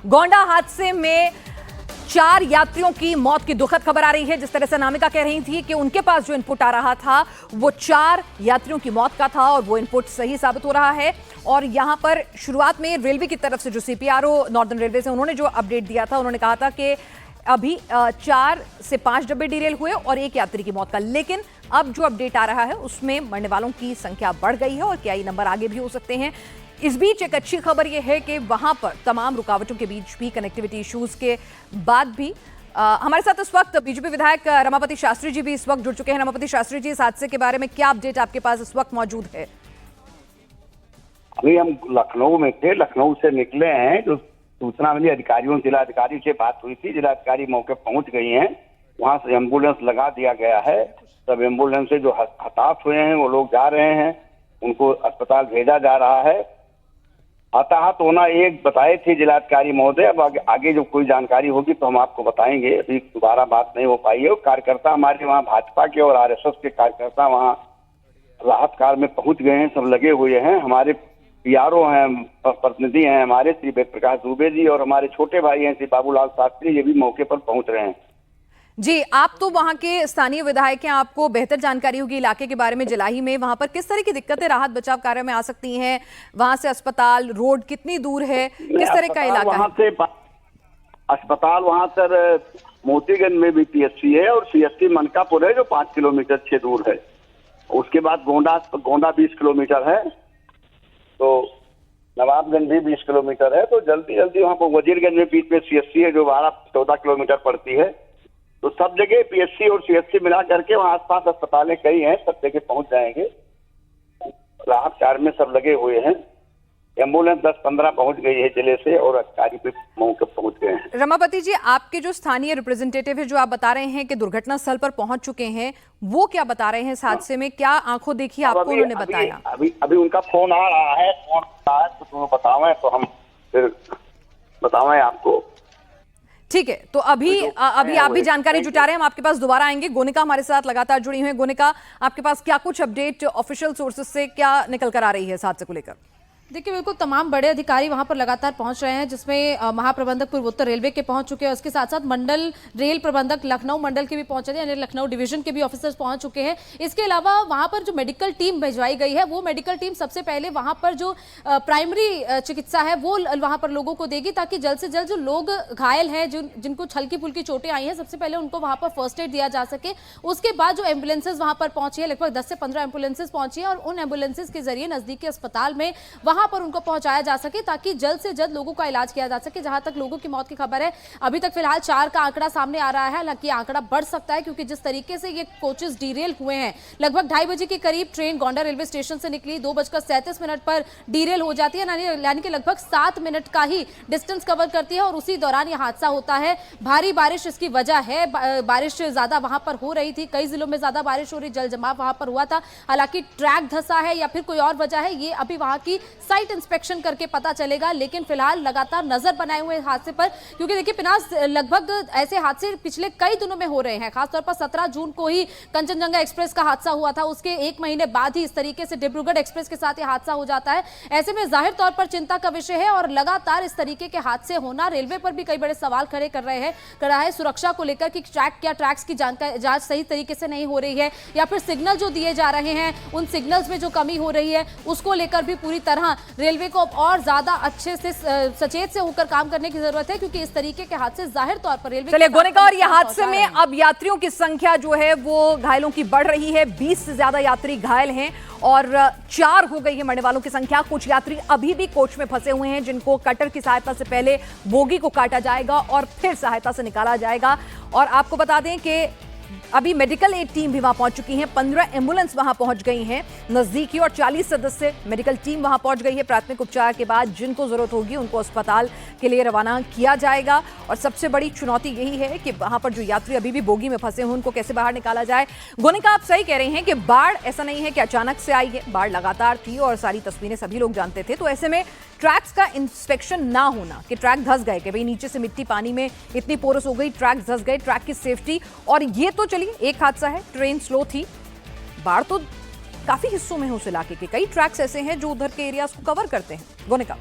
गोंडा हादसे में 4 यात्रियों की मौत की दुखद खबर आ रही है। जिस तरह से अनामिका कह रही थी कि उनके पास जो इनपुट आ रहा था वो 4 यात्रियों की मौत का था और वो इनपुट सही साबित हो रहा है। और यहां पर शुरुआत में रेलवे की तरफ से जो सीपीआरओ नॉर्दर्न रेलवे से उन्होंने जो अपडेट दिया था, उन्होंने कहा था कि अभी 4 से 5 डब्बे डिरेल हुए और 1 यात्री की मौत का। लेकिन अब जो अपडेट आ रहा है उसमें मरने वालों की संख्या बढ़ गई है और क्या ये नंबर आगे भी हो सकते हैं। इस बीच एक अच्छी खबर यह है कि वहां पर तमाम रुकावटों के बीच भी, कनेक्टिविटी इश्यूज के बाद भी हमारे साथ इस वक्त बीजेपी विधायक रमापति शास्त्री जी भी इस वक्त जुड़ चुके हैं। रमापति शास्त्री जी, इस हादसे के बारे में क्या अपडेट आपके पास इस वक्त मौजूद है? अभी हम लखनऊ में थे, लखनऊ से निकले हैं। जो सूचना मिली अधिकारियों, जिलाधिकारी से बात हुई थी, जिलाधिकारी मौके पहुंच गई हैं। वहां से एम्बुलेंस लगा दिया गया है। सब एम्बुलेंस से जो हताहत हुए हैं वो लोग जा रहे हैं, उनको अस्पताल भेजा जा रहा है। हताहत होना एक बताए थे जिलाधिकारी महोदय। अब आगे जो कोई जानकारी होगी तो हम आपको बताएंगे। अभी दोबारा बात नहीं हो पाई है। कार्यकर्ता हमारे वहाँ भाजपा के और आरएसएस के कार्यकर्ता वहाँ राहत कार्य में पहुंच गए हैं, सब लगे हुए हैं। हमारे पीआरओ हैं, प्रतिनिधि हैं हमारे श्री वेद प्रकाश दुबे जी, और हमारे छोटे भाई हैं श्री बाबूलाल शास्त्री, ये भी मौके पर पहुंच रहे हैं। जी, आप तो वहां के स्थानीय विधायक हैं, आपको बेहतर जानकारी होगी इलाके के बारे में। जिलाही में वहां पर किस तरह की दिक्कतें राहत बचाव कार्य में आ सकती हैं? वहां से अस्पताल, रोड कितनी दूर है, किस तरह का इलाका वहां से अस्पताल वहां सर मोतीगंज में भी पीएचसी है और सीएचसी मनकापुर है जो 5 किलोमीटर 6 दूर है। उसके बाद गोंडा 20 किलोमीटर है, तो नवाबगंज भी 20 किलोमीटर है। तो जल्दी जल्दी वहाँ पर वजीरगंज में बीच में सीएचसी है जो 12-14 किलोमीटर पड़ती है। तो सब जगह पीएचसी और सीएचसी मिला करके वहाँ आसपास अस्पतालें कई हैं, सब जगह पहुंच जाएंगे। राहत कार्य में सब लगे हुए हैं। एम्बुलेंस 10-15 पहुंच गई है जिले से और अधिकारी भी मौके पहुंच गए हैं। रमापति जी, आपके जो स्थानीय रिप्रेजेंटेटिव है, जो आप बता रहे हैं कि दुर्घटना स्थल पर पहुंच चुके हैं, वो क्या बता रहे हैं इस हादसे में? क्या आंखों देखी आपको उन्होंने बताया? अभी उनका फोन आ रहा है, तो तुम बतावें तो हम फिर बतावें आपको। ठीक है, तो अभी आप भी जानकारी जुटा रहे हैं, हम आपके पास दोबारा आएंगे। गोनिका हमारे साथ लगातार जुड़ी हुई है। गोनिका, आपके पास क्या कुछ अपडेट ऑफिशियल सोर्सेज से क्या निकल कर आ रही है इस हादसे को लेकर? देखिए, बिल्कुल तमाम बड़े अधिकारी वहां पर लगातार पहुंच रहे हैं, जिसमें महाप्रबंधक पूर्वोत्तर रेलवे के पहुंच चुके हैं। उसके साथ साथ मंडल रेल प्रबंधक लखनऊ मंडल के भी पहुंचे हैं, यानी लखनऊ डिवीजन के भी ऑफिसर्स पहुंच चुके हैं। इसके अलावा वहां पर जो मेडिकल टीम भिजवाई गई है, वो मेडिकल टीम सबसे पहले वहां पर जो प्राइमरी चिकित्सा है वो वहां पर लोगों को देगी, ताकि जल्द से जल्द जो लोग घायल हैं, जिनको हल्की फुल्की चोटें आई हैं, सबसे पहले उनको वहां पर फर्स्ट एड दिया जा सके। उसके बाद जो एम्बुलेंसेज वहां पर पहुंची है, लगभग 10 से 15 एम्बुलेंसेज पहुंची है, और उन एम्बुलेंसेज के जरिए नजदीकी अस्पताल में वहां पर उनको पहुंचाया जा सके, ताकि जल्द से जल्द लोगों का इलाज किया जा सके। जहां तक लोगों की मौत की खबर है, अभी तक फिलहाल 4 का आंकड़ा सामने आ रहा है। हालांकि आंकड़ा बढ़ सकता है, क्योंकि जिस तरीके से ये कोचेस डीरेल हुए हैं, लगभग 2:30 बजे के करीब ट्रेन गोंडा रेलवे स्टेशन से निकली, 2:37 पर डीरेल हो जाती है, यानी कि लगभग 7 मिनट का ही डिस्टेंस कवर करती है, और उसी दौरान यह हादसा होता है। भारी बारिश इसकी वजह है, बारिश ज्यादा वहां पर हो रही थी, कई जिलों में ज्यादा बारिश हो रही, जल जमाव वहां पर हुआ था। हालांकि ट्रैक धंसा है या फिर कोई और वजह है, ये अभी वहां की साइट इंस्पेक्शन करके पता चलेगा। लेकिन फिलहाल लगातार नजर बनाए हुए हादसे पर, क्योंकि देखिए पिनास, लगभग ऐसे हादसे पिछले कई दिनों में हो रहे हैं। खासतौर पर 17 जून को ही कंचनजंगा एक्सप्रेस का हादसा हुआ था, उसके 1 महीने बाद ही इस तरीके से डिब्रूगढ़ एक्सप्रेस के साथ यह हादसा हो जाता है। ऐसे में जाहिर तौर पर चिंता का विषय है, और लगातार इस तरीके के हादसे होना रेलवे पर भी कई बड़े सवाल खड़े कर रहा है सुरक्षा को लेकर, कि ट्रैक्स की जांच सही तरीके से नहीं हो रही है, या फिर सिग्नल जो दिए जा रहे हैं उन सिग्नल्स में जो कमी हो रही है, उसको लेकर भी पूरी तरह रेलवे को और ज्यादा अच्छे से सचेत से होकर काम करने की जरूरत है, क्योंकि इस तरीके के हादसे जाहिर तौर पर रेलवे। चलिए गोनिका, और यह हादसे में अब यात्रियों की संख्या जो है वो घायलों की बढ़ रही है। 20 से ज्यादा यात्री घायल हैं और 4 हो गई है मरने वालों की संख्या। कुछ यात्री अभी भी कोच में फंसे हुए हैं, जिनको कटर की सहायता से पहले बोगी को काटा जाएगा और फिर सहायता से निकाला जाएगा। और आपको बता दें कि अभी मेडिकल एड टीम भी वहां पहुंच चुकी है, 15 एम्बुलेंस वहां पहुंच गई हैं नजदीकी, और 40 सदस्य मेडिकल टीम वहां पहुंच गई है। प्राथमिक उपचार के बाद जिनको जरूरत होगी उनको अस्पताल के लिए रवाना किया जाएगा। और सबसे बड़ी चुनौती यही है कि वहां पर जो यात्री अभी भी बोगी में फंसे हुए उनको कैसे बाहर निकाला जाए। गोनिका, आप सही कह रहे हैं कि बाढ़ ऐसा नहीं है कि अचानक से आई है, बाढ़ लगातार थी और सारी तस्वीरें सभी लोग जानते थे। तो ऐसे में ट्रैक्स का इंस्पेक्शन ना होना, कि ट्रैक धंस गए, कि भाई नीचे से मिट्टी पानी में इतनी पोरस हो गई, ट्रैक धंस गए, ट्रैक की सेफ्टी। और ये तो चलिए एक हादसा है, ट्रेन स्लो थी, बाढ़ तो काफी हिस्सों में है उस इलाके के, कई ट्रैक्स ऐसे हैं जो उधर के एरियाज को कवर करते हैं। गोनिका।